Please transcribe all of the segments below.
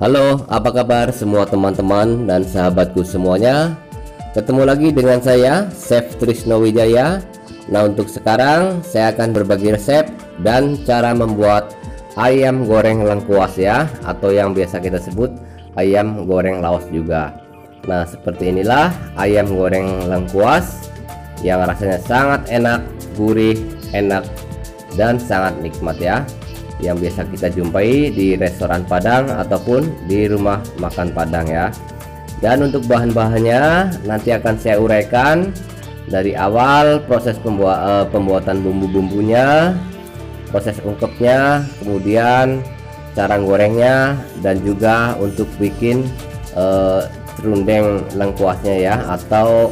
Halo, apa kabar semua teman-teman dan sahabatku semuanya? Ketemu lagi dengan saya, Chef Trisno Wijaya. Nah, untuk sekarang saya akan berbagi resep dan cara membuat ayam goreng lengkuas ya, atau yang biasa kita sebut ayam goreng laos juga. Nah, seperti inilah ayam goreng lengkuas yang rasanya sangat enak, gurih, enak, dan sangat nikmat ya, yang biasa kita jumpai di restoran Padang ataupun di rumah makan Padang ya. Dan untuk bahan-bahannya nanti akan saya uraikan dari awal proses pembuatan bumbu-bumbunya, proses ungkepnya, kemudian cara gorengnya, dan juga untuk bikin serundeng lengkuasnya ya, atau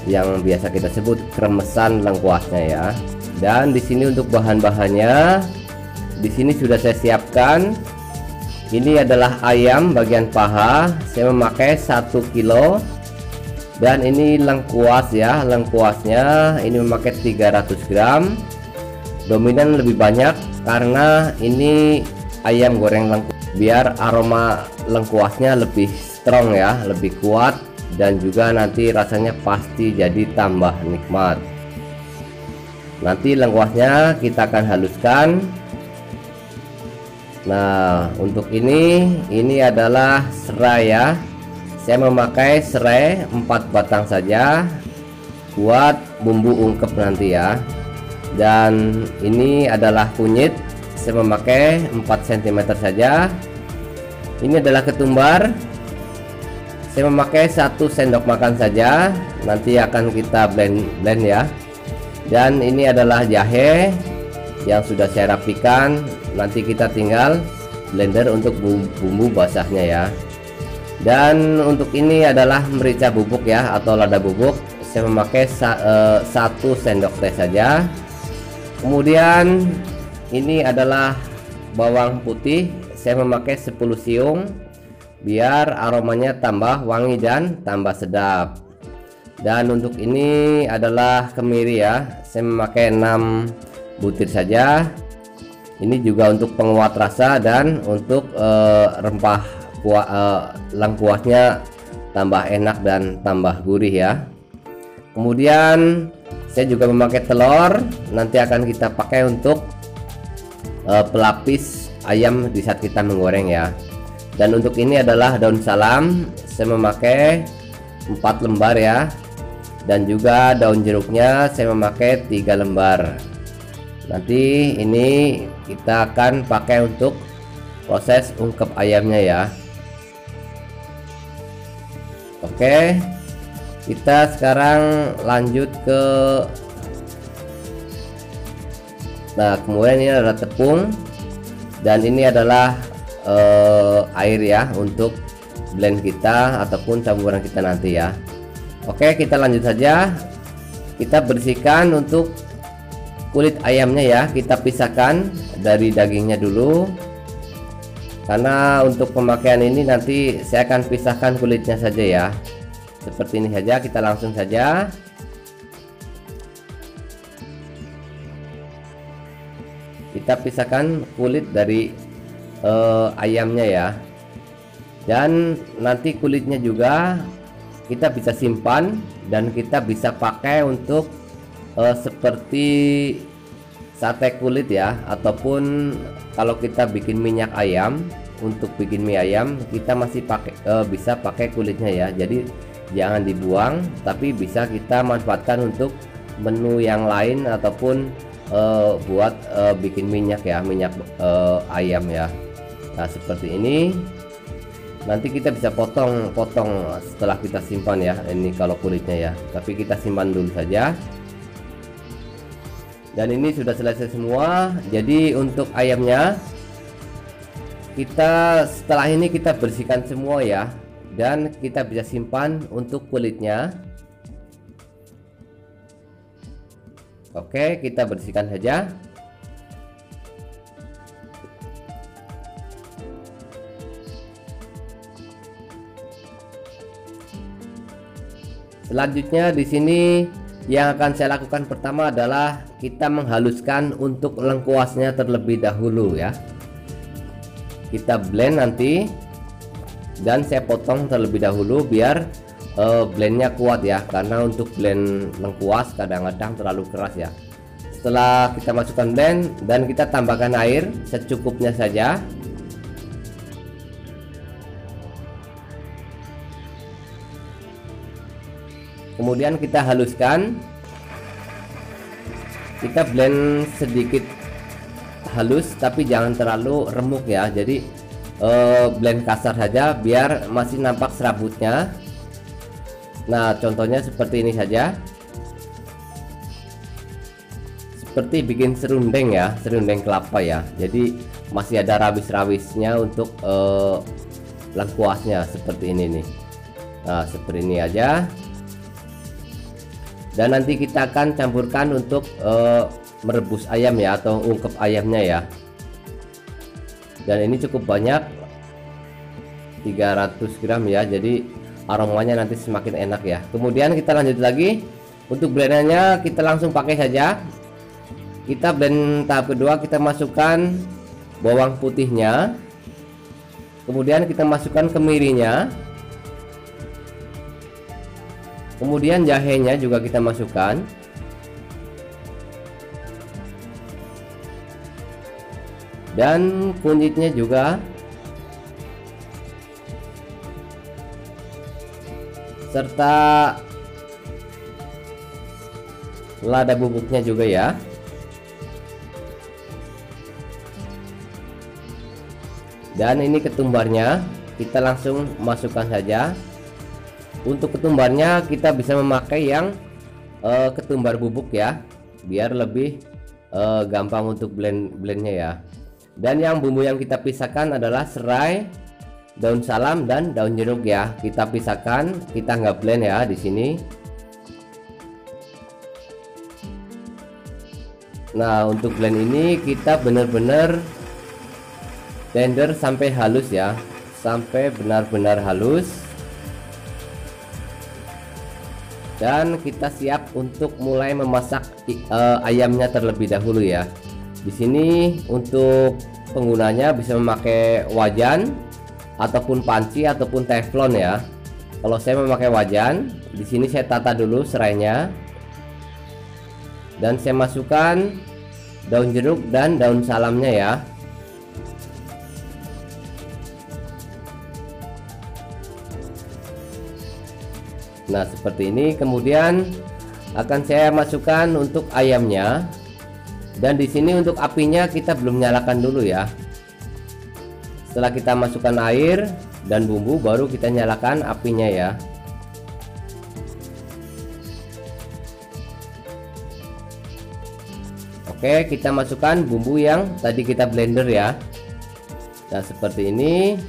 yang biasa kita sebut kremesan lengkuasnya ya. Dan di sini untuk bahan-bahannya, di sini sudah saya siapkan. Ini adalah ayam bagian paha, saya memakai 1 kilo. Dan ini lengkuas ya, lengkuasnya ini memakai 300 gram. Dominan lebih banyak karena ini ayam goreng lengkuas, biar aroma lengkuasnya lebih strong ya, lebih kuat, dan juga nanti rasanya pasti jadi tambah nikmat. Nanti lengkuasnya kita akan haluskan. Nah, untuk ini adalah serai ya. Saya memakai serai 4 batang saja buat bumbu ungkep nanti ya. Dan ini adalah kunyit, saya memakai 4 cm saja. Ini adalah ketumbar, saya memakai 1 sendok makan saja. Nanti akan kita blend ya. Dan ini adalah jahe yang sudah saya rapikan, nanti kita tinggal blender untuk bumbu basahnya ya. Dan untuk ini adalah merica bubuk ya, atau lada bubuk, saya memakai 1 sendok teh saja. Kemudian ini adalah bawang putih, saya memakai 10 siung biar aromanya tambah wangi dan tambah sedap. Dan untuk ini adalah kemiri ya, saya memakai 6 butir saja. Ini juga untuk penguat rasa dan untuk rempah lengkuasnya tambah enak dan tambah gurih ya. Kemudian saya juga memakai telur, nanti akan kita pakai untuk pelapis ayam di saat kita menggoreng ya. Dan untuk ini adalah daun salam, saya memakai 4 lembar ya. Dan juga daun jeruknya saya memakai 3 lembar. Nanti ini kita akan pakai untuk proses ungkep ayamnya ya. Oke, kita sekarang lanjut ke, nah kemudian ini adalah tepung, dan ini adalah air ya untuk blend kita ataupun campuran kita nanti ya. Oke, kita lanjut saja. Kita bersihkan untuk kulit ayamnya ya, kita pisahkan dari dagingnya dulu, karena untuk pemakaian ini nanti saya akan pisahkan kulitnya saja ya. Seperti ini saja, kita langsung saja. Kita pisahkan kulit dari ayamnya ya. Dan nanti kulitnya juga kita bisa simpan dan kita bisa pakai untuk seperti sate kulit ya, ataupun kalau kita bikin minyak ayam, untuk bikin mie ayam kita masih pakai bisa pakai kulitnya ya. Jadi jangan dibuang, tapi bisa kita manfaatkan untuk menu yang lain ataupun buat bikin minyak ya, minyak ayam ya. Nah, seperti ini. Nanti kita bisa potong setelah kita simpan ya, ini kalau kulitnya ya, tapi kita simpan dulu saja. Dan ini sudah selesai semua. Jadi untuk ayamnya kita setelah ini kita bersihkan semua ya, dan kita bisa simpan untuk kulitnya. Oke, kita bersihkan saja. Selanjutnya di sini yang akan saya lakukan pertama adalah kita menghaluskan untuk lengkuasnya terlebih dahulu ya. Kita blend nanti dan saya potong terlebih dahulu biar blendnya kuat ya, karena untuk blend lengkuas kadang-kadang terlalu keras ya. Setelah kita masukkan blend dan kita tambahkan air secukupnya saja. Kemudian kita haluskan, kita blend sedikit halus tapi jangan terlalu remuk ya, jadi blend kasar saja biar masih nampak serabutnya. Nah, contohnya seperti ini saja, seperti bikin serundeng ya, serundeng kelapa ya, jadi masih ada rawis-rawisnya untuk lengkuasnya seperti ini nih. Nah, seperti ini aja. Dan nanti kita akan campurkan untuk merebus ayam ya, atau ungkep ayamnya ya. Dan ini cukup banyak, 300 gram ya, jadi aromanya nanti semakin enak ya. Kemudian kita lanjut lagi, untuk blendernya kita langsung pakai saja. Kita blend tahap kedua, kita masukkan bawang putihnya, kemudian kita masukkan kemirinya, kemudian jahenya juga kita masukkan, dan kunyitnya juga, serta lada bubuknya juga ya. Dan ini ketumbarnya kita langsung masukkan saja. Untuk ketumbarnya kita bisa memakai yang ketumbar bubuk ya, biar lebih gampang untuk blendnya ya. Dan yang bumbu yang kita pisahkan adalah serai, daun salam, dan daun jeruk ya. Kita pisahkan, kita nggak blend ya di sini. Nah, untuk blend ini kita benar-benar blender sampai halus ya, sampai benar-benar halus. Dan kita siap untuk mulai memasak ayamnya terlebih dahulu ya. Di sini untuk penggunanya bisa memakai wajan ataupun panci ataupun teflon ya. Kalau saya memakai wajan, di sini saya tata dulu serainya. Dan saya masukkan daun jeruk dan daun salamnya ya. Nah, seperti ini. Kemudian akan saya masukkan untuk ayamnya. Dan di sini untuk apinya kita belum nyalakan dulu ya. Setelah kita masukkan air dan bumbu, baru kita nyalakan apinya ya. Oke, kita masukkan bumbu yang tadi kita blender ya. Nah, seperti ini.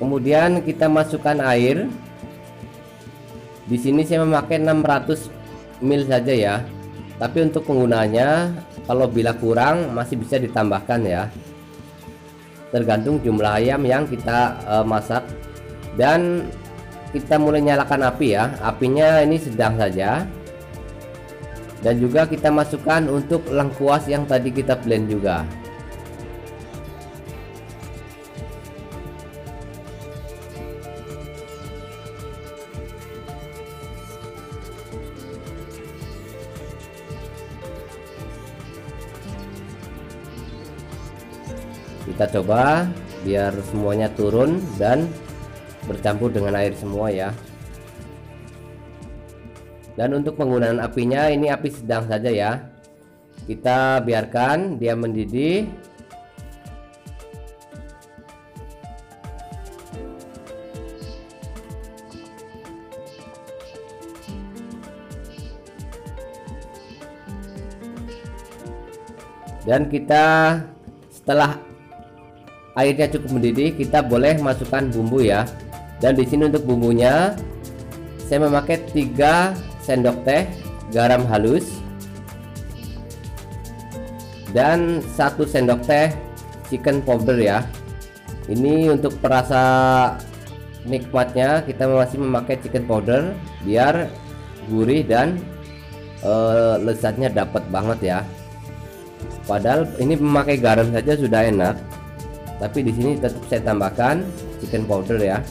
Kemudian kita masukkan air. Di sini saya memakai 600 ml saja ya. Tapi untuk penggunanya, kalau bila kurang masih bisa ditambahkan ya. Tergantung jumlah ayam yang kita masak. Dan kita mulai nyalakan api ya. Apinya ini sedang saja. Dan juga kita masukkan untuk lengkuas yang tadi kita blend juga. Kita coba biar semuanya turun dan bercampur dengan air semua ya. Dan untuk penggunaan apinya, ini api sedang saja ya. Kita biarkan dia mendidih. Dan kita setelah airnya cukup mendidih, kita boleh masukkan bumbu ya. Dan di sini untuk bumbunya saya memakai 3 sendok teh garam halus dan 1 sendok teh chicken powder ya. Ini untuk perasa nikmatnya kita masih memakai chicken powder biar gurih dan lezatnya dapat banget ya. Padahal ini memakai garam saja sudah enak, tapi di sini tetap saya tambahkan chicken powder ya.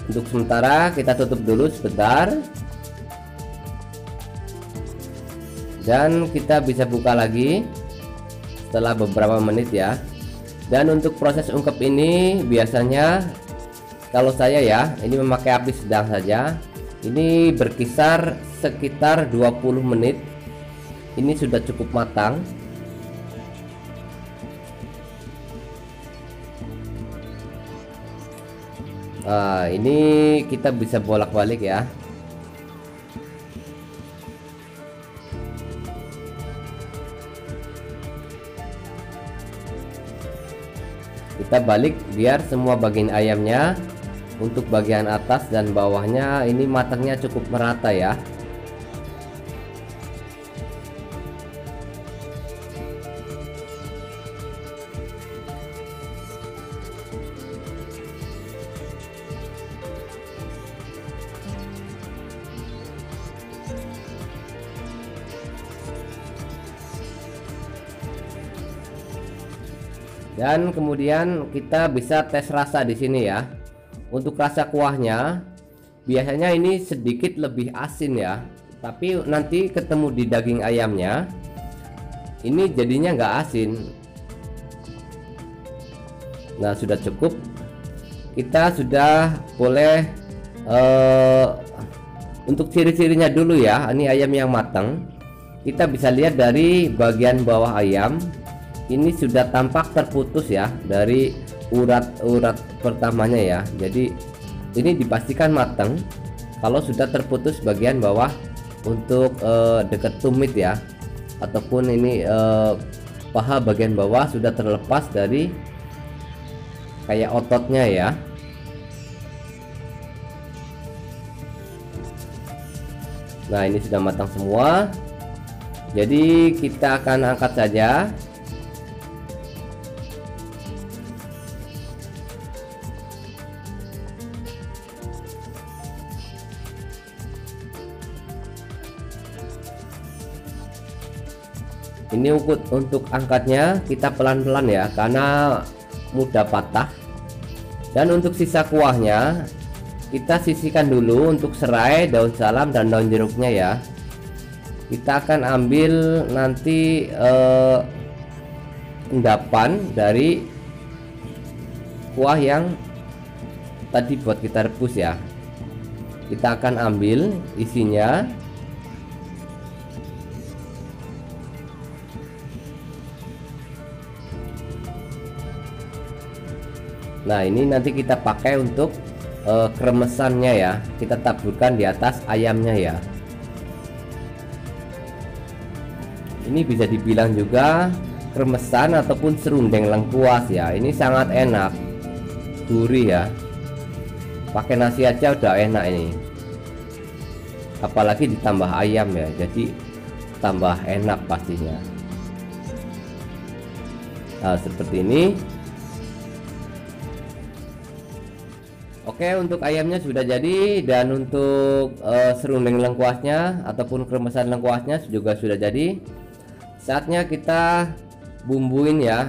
Untuk sementara kita tutup dulu sebentar, dan kita bisa buka lagi setelah beberapa menit ya. Dan untuk proses ungkep ini biasanya kalau saya ya, ini memakai api sedang saja. Ini berkisar sekitar 20 menit. Ini sudah cukup matang. Nah, ini kita bisa bolak-balik ya. Kita balik biar semua bagian ayamnya, untuk bagian atas dan bawahnya ini matangnya cukup merata ya. Dan kemudian kita bisa tes rasa di sini ya. Untuk rasa kuahnya biasanya ini sedikit lebih asin ya, tapi nanti ketemu di daging ayamnya ini jadinya nggak asin. Nah, sudah cukup. Kita sudah boleh untuk ciri-cirinya dulu ya. Ini ayam yang matang. Kita bisa lihat dari bagian bawah ayam. Ini sudah tampak terputus ya dari urat-urat pertamanya ya. Jadi ini dipastikan matang kalau sudah terputus bagian bawah untuk dekat tumit ya, ataupun ini paha bagian bawah sudah terlepas dari kayak ototnya ya. Nah, ini sudah matang semua. Jadi kita akan angkat saja. Ini untuk angkatnya kita pelan-pelan ya, karena mudah patah. Dan untuk sisa kuahnya kita sisihkan dulu untuk serai, daun salam, dan daun jeruknya ya. Kita akan ambil nanti endapan dari kuah yang tadi buat kita rebus ya. Kita akan ambil isinya. Nah, ini nanti kita pakai untuk kremesannya ya. Kita taburkan di atas ayamnya ya. Ini bisa dibilang juga kremesan ataupun serundeng lengkuas ya. Ini sangat enak, gurih ya. Pakai nasi aja udah enak ini. Apalagi ditambah ayam ya, jadi tambah enak pastinya. Nah, seperti ini. Oke, untuk ayamnya sudah jadi, dan untuk serundeng lengkuasnya ataupun kremesan lengkuasnya juga sudah jadi. Saatnya kita bumbuin ya,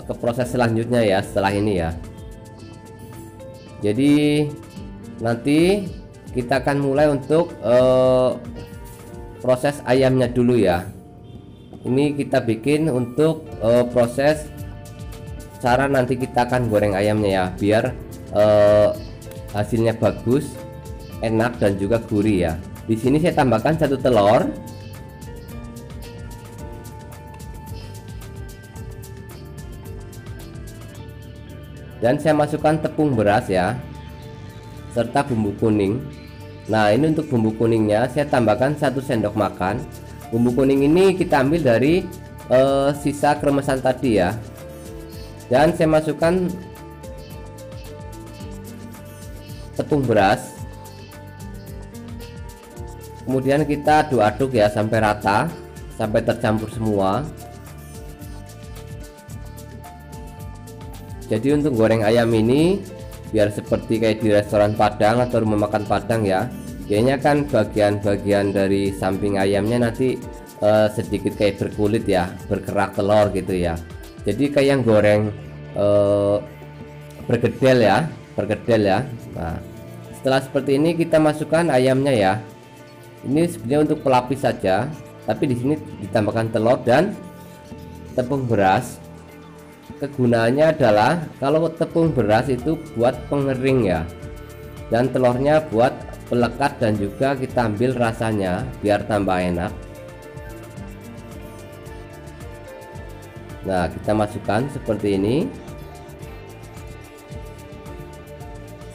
ke proses selanjutnya ya setelah ini ya. Jadi nanti kita akan mulai untuk proses ayamnya dulu ya. Ini kita bikin untuk proses cara nanti kita akan goreng ayamnya ya, biar hasilnya bagus, enak, dan juga gurih ya. Di sini saya tambahkan 1 telur. Dan saya masukkan tepung beras ya, serta bumbu kuning. Nah, ini untuk bumbu kuningnya saya tambahkan 1 sendok makan. Bumbu kuning ini kita ambil dari sisa kremesan tadi ya. Dan saya masukkan tepung beras, kemudian kita aduk-aduk ya sampai rata, sampai tercampur semua. Jadi untuk goreng ayam ini biar seperti kayak di restoran Padang atau rumah makan Padang ya. Kayaknya kan bagian-bagian dari samping ayamnya nanti sedikit kayak berkulit ya, berkerak telur gitu ya. Jadi kayak yang goreng bergedel ya, bergedel ya. Nah, setelah seperti ini kita masukkan ayamnya ya. Ini sebenarnya untuk pelapis saja, tapi di sini ditambahkan telur dan tepung beras. Kegunaannya adalah kalau tepung beras itu buat pengering ya, dan telurnya buat pelekat dan juga kita ambil rasanya biar tambah enak. Nah, kita masukkan seperti ini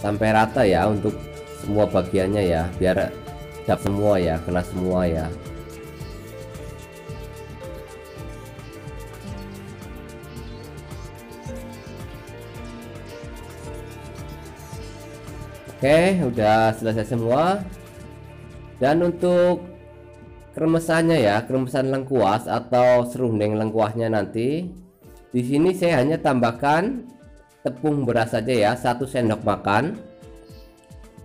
sampai rata ya untuk semua bagiannya ya, biar dapat semua ya, kena semua ya. Oke, udah selesai semua. Dan untuk kremesannya ya, kremesan lengkuas atau serundeng lengkuasnya nanti di sini saya hanya tambahkan tepung beras saja ya, 1 sendok makan,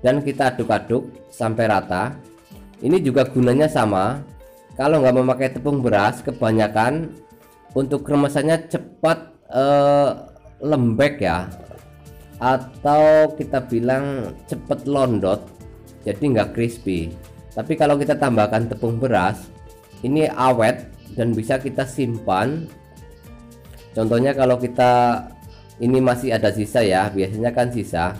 dan kita aduk-aduk sampai rata. Ini juga gunanya sama, kalau nggak memakai tepung beras kebanyakan untuk kremesannya cepat lembek ya, atau kita bilang cepet londot, jadi nggak crispy. Tapi kalau kita tambahkan tepung beras, ini awet dan bisa kita simpan. Contohnya kalau kita ini masih ada sisa ya, biasanya kan sisa,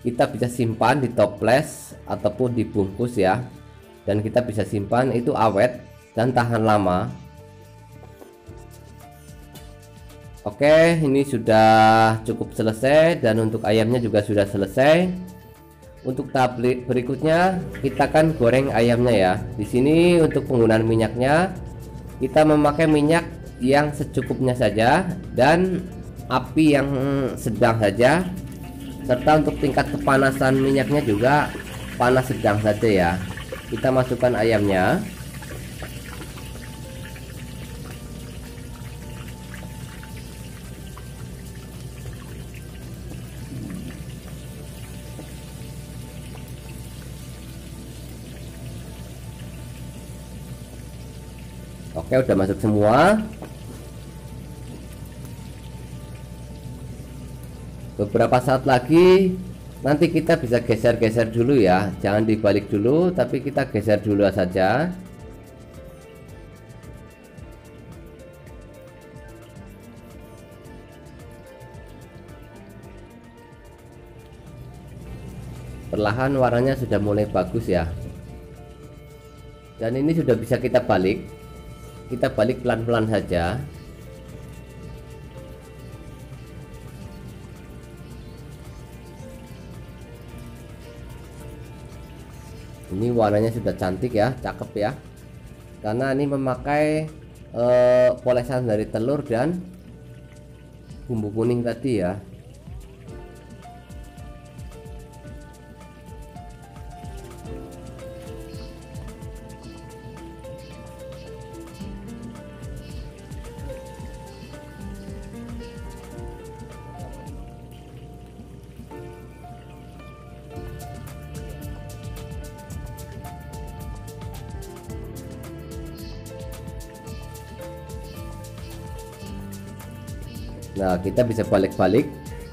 kita bisa simpan di toples ataupun dibungkus ya, dan kita bisa simpan, itu awet dan tahan lama. Oke, ini sudah cukup selesai, dan untuk ayamnya juga sudah selesai. Untuk tahap berikutnya kita akan goreng ayamnya ya. Di sini untuk penggunaan minyaknya kita memakai minyak yang secukupnya saja dan api yang sedang saja, serta untuk tingkat kepanasan minyaknya juga panas sedang saja ya. Kita masukkan ayamnya. Oke, udah masuk semua. Beberapa saat lagi nanti kita bisa geser-geser dulu ya, jangan dibalik dulu, tapi kita geser dulu saja. Perlahan warnanya sudah mulai bagus ya, dan ini sudah bisa kita balik. Kita balik pelan-pelan saja. Ini warnanya sudah cantik ya, cakep ya, karena ini memakai polesan dari telur dan bumbu kuning tadi ya. Nah, kita bisa balik-balik,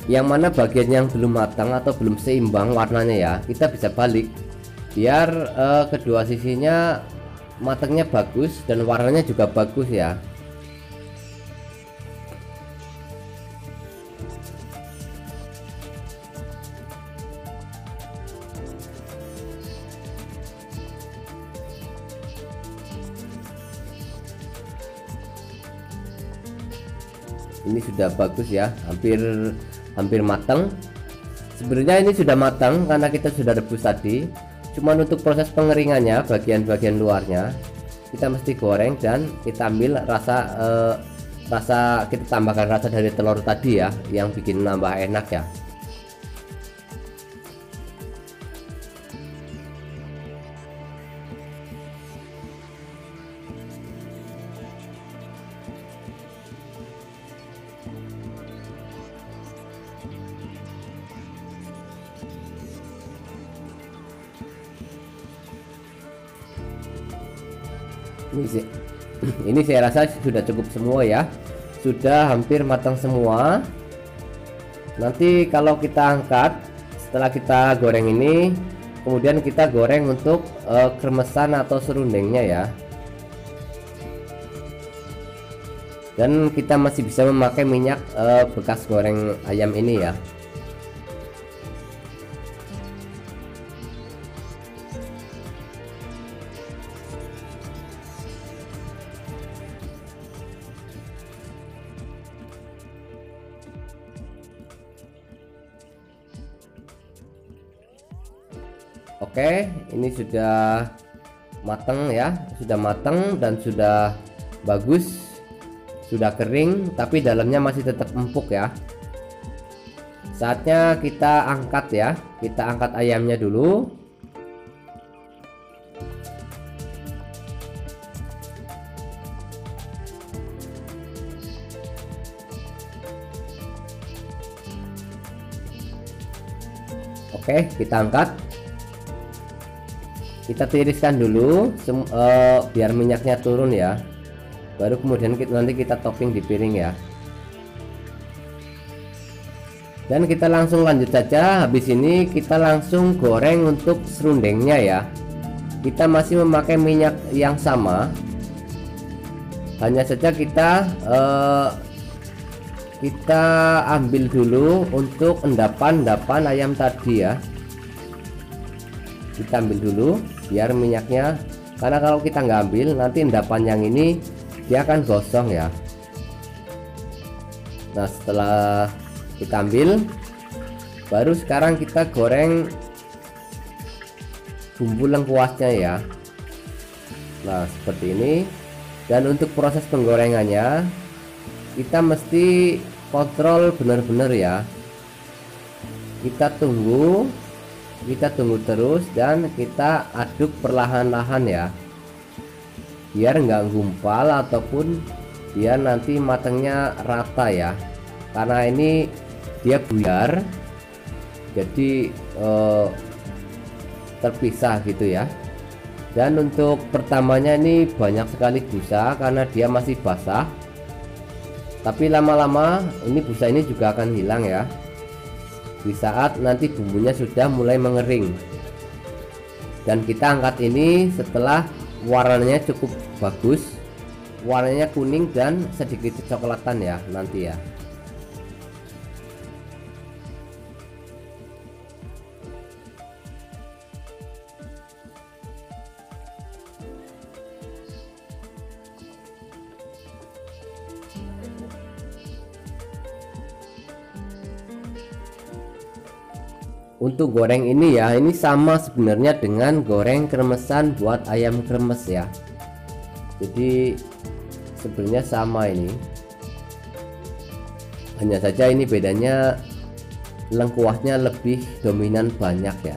yang mana bagian yang belum matang atau belum seimbang warnanya ya, kita bisa balik biar kedua sisinya matangnya bagus dan warnanya juga bagus ya. Ini sudah bagus ya, hampir matang. Sebenarnya ini sudah matang karena kita sudah rebus tadi. Cuman untuk proses pengeringannya, bagian-bagian luarnya kita mesti goreng dan kita ambil rasa kita tambahkan rasa dari telur tadi ya, yang bikin nambah enak ya. Ini saya rasa sudah cukup semua ya, sudah hampir matang semua. Nanti kalau kita angkat setelah kita goreng ini, kemudian kita goreng untuk kremesan atau serundengnya ya. Dan kita masih bisa memakai minyak bekas goreng ayam ini ya. Oke, ini sudah matang ya, sudah matang dan sudah bagus, sudah kering, tapi dalamnya masih tetap empuk ya. Saatnya kita angkat ya, kita angkat ayamnya dulu. Oke, kita angkat. Kita tiriskan dulu biar minyaknya turun ya, baru kemudian nanti kita topping di piring ya. Dan kita langsung lanjut saja. Habis ini kita langsung goreng untuk serundengnya ya. Kita masih memakai minyak yang sama, hanya saja kita ambil dulu untuk endapan ayam tadi ya. Kita ambil dulu biar minyaknya, karena kalau kita nggak ambil nanti endapan yang ini dia akan gosong ya. Nah, setelah kita ambil, baru sekarang kita goreng bumbu lengkuasnya ya. Nah, seperti ini. Dan untuk proses penggorengannya kita mesti kontrol benar-benar ya. Kita tunggu terus dan kita aduk perlahan-lahan ya, biar nggak gumpal ataupun biar nanti matangnya rata ya, karena ini dia buyar jadi terpisah gitu ya. Dan untuk pertamanya ini banyak sekali busa karena dia masih basah, tapi lama-lama ini busa ini juga akan hilang ya di saat nanti bumbunya sudah mulai mengering. Dan kita angkat ini setelah warnanya cukup bagus, warnanya kuning dan sedikit kecoklatan ya nanti ya. Untuk goreng ini ya, ini sama sebenarnya dengan goreng kremesan buat ayam kremes ya. Jadi sebenarnya sama ini, hanya saja ini bedanya lengkuasnya lebih dominan banyak ya.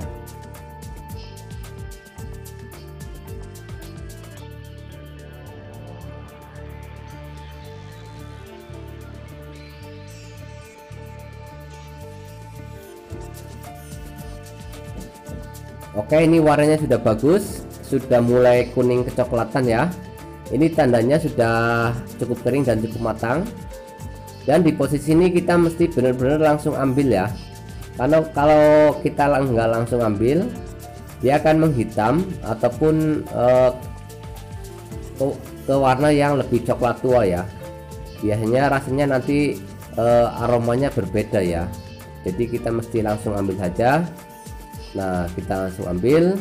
Oke, ini warnanya sudah bagus, sudah mulai kuning kecoklatan ya. Ini tandanya sudah cukup kering dan cukup matang. Dan di posisi ini kita mesti benar-benar langsung ambil ya, karena kalau kita nggak langsung ambil, dia akan menghitam ataupun ke warna yang lebih coklat tua ya. Biasanya rasanya nanti aromanya berbeda ya. Jadi kita mesti langsung ambil saja. Nah, kita langsung ambil.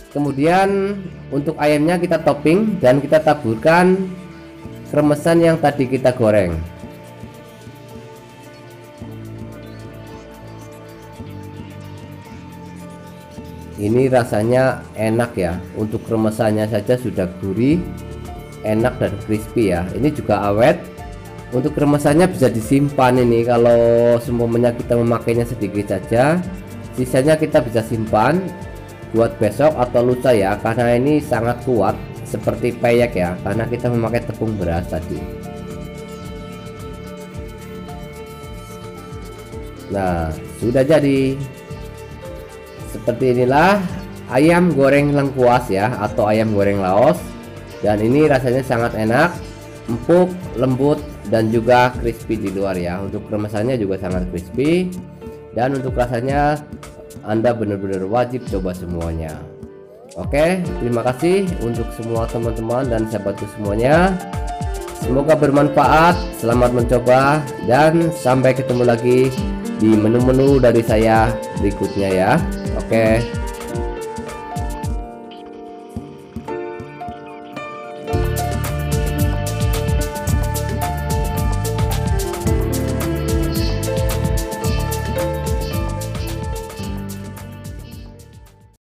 Kemudian untuk ayamnya kita topping dan kita taburkan kremesan yang tadi kita goreng. Ini rasanya enak ya. Untuk kremesannya saja sudah gurih, enak dan crispy ya. Ini juga awet. Untuk kremesannya bisa disimpan ini, kalau semuanya kita memakainya sedikit saja, sisanya kita bisa simpan buat besok atau lusa ya, karena ini sangat kuat seperti peyek ya, karena kita memakai tepung beras tadi. Nah, sudah jadi. Seperti inilah ayam goreng lengkuas ya, atau ayam goreng Laos. Dan ini rasanya sangat enak, empuk, lembut, dan juga crispy di luar ya. Untuk kemasannya juga sangat crispy, dan untuk rasanya Anda benar-benar wajib coba semuanya. Oke, terima kasih untuk semua teman-teman dan sahabatku semuanya. Semoga bermanfaat, selamat mencoba, dan sampai ketemu lagi di menu-menu dari saya berikutnya ya. Oke.